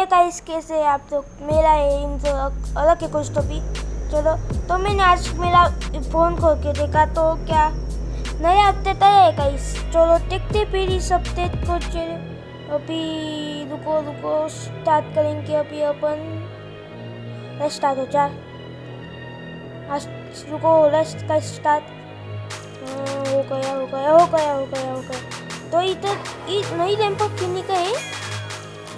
Guys, कैसे हैं आप लोग? मेरा एम तो अलग है कुछ तो भी। चलो, तो मैंने आज मेरा फ़ोन खोल के देखा तो क्या नया अपडेट आया है गाइस। चलो देखते फिर इस अपडेट को। चलो अभी रुको स्टार्ट करेंगे। अभी अपन स्टार्ट हो जा। रुको लेट्स का स्टार्ट हो गया। तो इधर नई लैम्बोर्गिनी का है।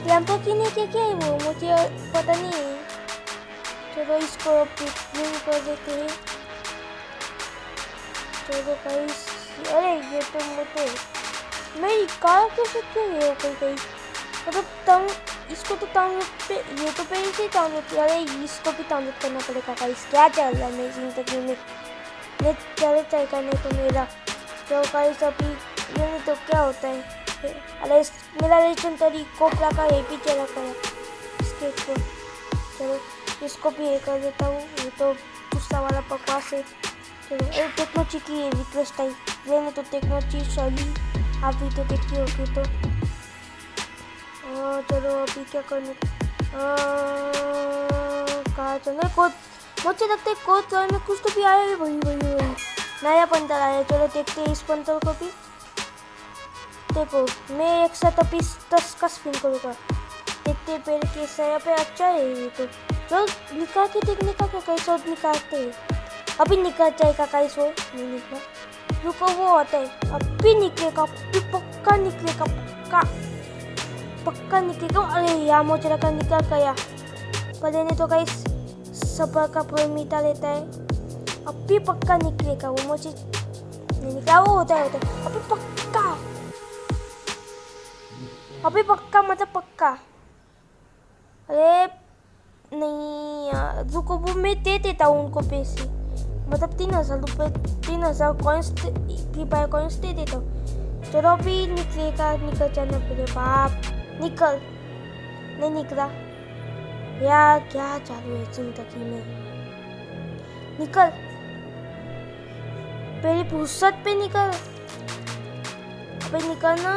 लैम्बोर्गिनी क्या है वो मुझे पता नहीं है। चलो इसको क्लीन कर देते हैं। चलो गाइस, अरे ये तो मुझे मेरी कार कैसे क्यों है कोई मतलब इसको तो डाउनलोड पे ये तो पहले से डाउनलोड किया। अरे इसको भी डाउनलोड करना पड़ेगा गाइस। क्या चल रहा है मेरी जिंदगी में? नेट चलेगा नहीं तो मेरा। तो गाइस अभी ये तो क्या होता है? अरे मेरा लेजेंडरी कोबरा का ये भी चला गया इसके को। चलो इसको भी ये कर देता हूँ। ये तो गुस्सा वाला बकवास है। चलो अरे टेक्नोलॉजी की रिक्वेस्ट आई। मैंने तो टेक्नोलॉजी सही आप भी तो देखी होगी। तो चलो अभी क्या करने कहाँ चलना कोड। मुझे लगता है कोड में कुछ तो भी आया है। वही नया पंतर आया। चलो देखते हैं इस पंतर को भी। देखो मैं एक साथ अभी 10 का स्पिन करूँगा। देखते पहले कैसा है। यहाँ पे अच्छा है ये तो। जो निकाल के देखने का क्या कैसे निकालते हैं। अभी निकल जाएगा गाइस। वो नहीं निकला। रुको वो होता है अभी निकलेगा। अभी पक्का निकलेगा। पक्का निकलेगा। अरे यार मुझे लगा निकल गया। पर लेने तो गाइस सबर का फल मीठा लेता है। अभी पक्का निकलेगा वो। मुझे नहीं निकला। वो होता है अभी पक्का मतलब पक्का। अरे नहीं यार रुको वो मैं दे देता हूँ उनको पैसे। मतलब 3000 रुपये 3000 कॉइन्स फ्री फायर कॉइन्स दे देता हूँ। चलो अभी निकलेगा। निकल जाना पड़े बाप। निकल नहीं निकला यार। क्या चालू है जिंदगी में? निकल पहले फुर्सत पे निकल। अबे निकलना।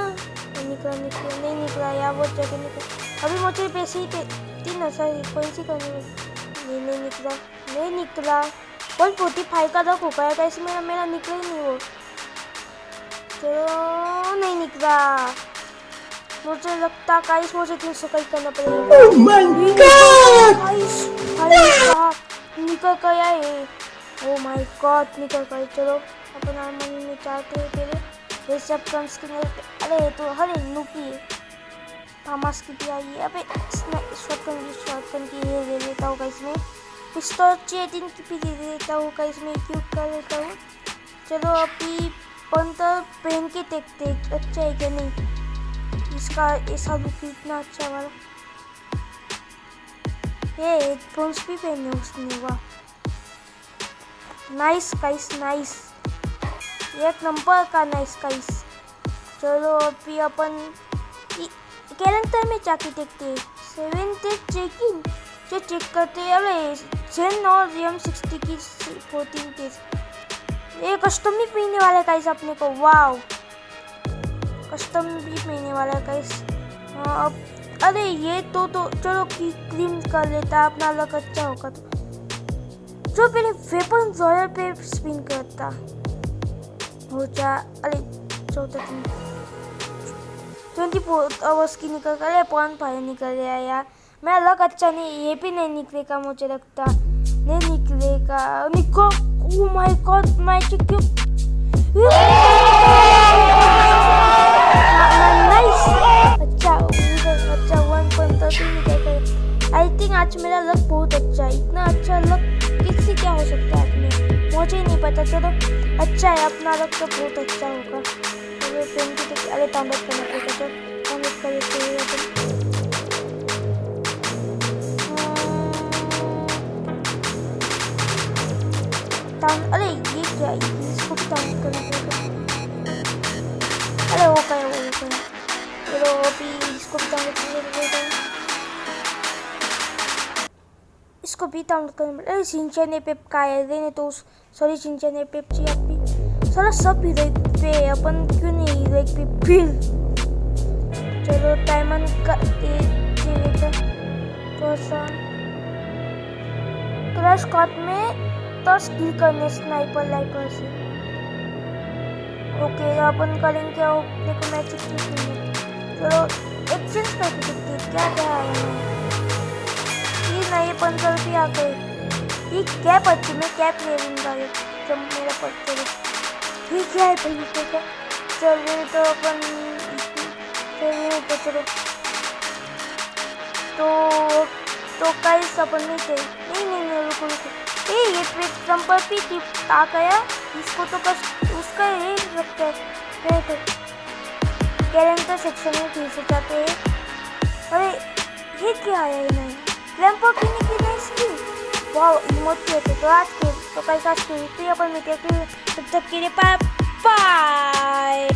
नहीं निकला यार। वो जगह निकल। अभी मुझे पैसे ही 3000 कौन सी करनी। नहीं निकला। 145 का रख हो पाएगा इसमें। मेरा निकला ही नहीं वो। चलो नहीं निकला। मुझे लगता गाइस मुझे 300 का ही करना पड़ेगा। Oh my God! गाइस निकल गया है। Oh my God निकल गया। चलो अपन मनी में चाहते हैं पहले ये सब कम स्किन। अरे तो हरे लुकी फामास की भी आई है। अबे शॉटगन की ये ले लेता हूँ गाइस में। पिस्तौल 6 दिन की भी ले लेता हूँ गाइस में। क्यूब कर लेता हूँ। चलो अभी पंतर पहन के देखते अच्छा है क्या नहीं। इसका ऐसा लुक इतना अच्छा वाला। ये हेडफोन्स भी पहने उसने। वाह नाइस गाइस नाइस। एक नंबर का नाइस गाइस। चलो अभी अपन कैलेंडर में जाके देखते हैं। 7 डेज चेकिंग जो चेक करते हैं। अरे जेन और रियम 60 की 14 डेज। ये कस्टम भी पहनने वाला है गाइस अपने को। वाव कस्टम भी पहनने वाला है गाइस। अब अरे ये तो चलो क्लीन कर लेता अपना अलग अच्छा होगा। तो जो पहले वेपन रॉयल पे स्पिन करता हो जा। अरे 24 आवर्स की निकल कर। अरे पॉन फायर निकल गया यार। मैं अलग अच्छा नहीं। ये भी नहीं निकलेगा मुझे लगता। नहीं निकलेगा। निको oh my God magic cube. Nice अच्छा 1.13 निकल गया। आई थिंक आज मेरा लक बहुत अच्छा है। इतना अच्छा लक किससे क्या हो सकता है आज में मुझे नहीं पता। चलो अच्छा है अपना लक तो बहुत अच्छा होगा। अरे डाउनलोड करना पड़ेगा। तो डाउनलोड कर लेते हैं अपन। अरे ये क्या है? इसको भी डाउनलोड करना पड़ेगा। अरे वो गया। चलो अभी इसको भी डाउनलोड करना पड़ेगा। इसको भी डाउनलोड करना पड़ेगा। अरे सिंचन पेप का है लेने तो सॉरी सिंचन पेप जी आप भी सारा सब हीरो पे अपन क्यों नहीं हीरो पे फिर। चलो डायमंड का थोडासा क्रैश कॉट में टच किल करने स्नाइपर लाइपर से। ओके अपन करेंगे क्या अपने को मैच नहीं है। चलो एक्सचेंज करके देखते हैं क्या क्या आया है। ये नए 15 रुपये आ गए। ये कैप अच्छी, मैं कैप ले लूँगा जब मेरा पर्स ठीक है भाई ठीक है। चलिए तो अपन चलिए तो चलो तो गाइस अपन नहीं थे नहीं रुको ये ट्रम्पर भी आ गया। इसको तो बस उसका ये लगता है तो कैरेक्टर सेक्शन में फिर से जाते हैं। अरे ये क्या आया है नया लैम्बोर्गिनी की नई स्किन। वाह इमोट के तो आज के तो कल का स्किन तो अपन में तब तक के लिए बाय बाय।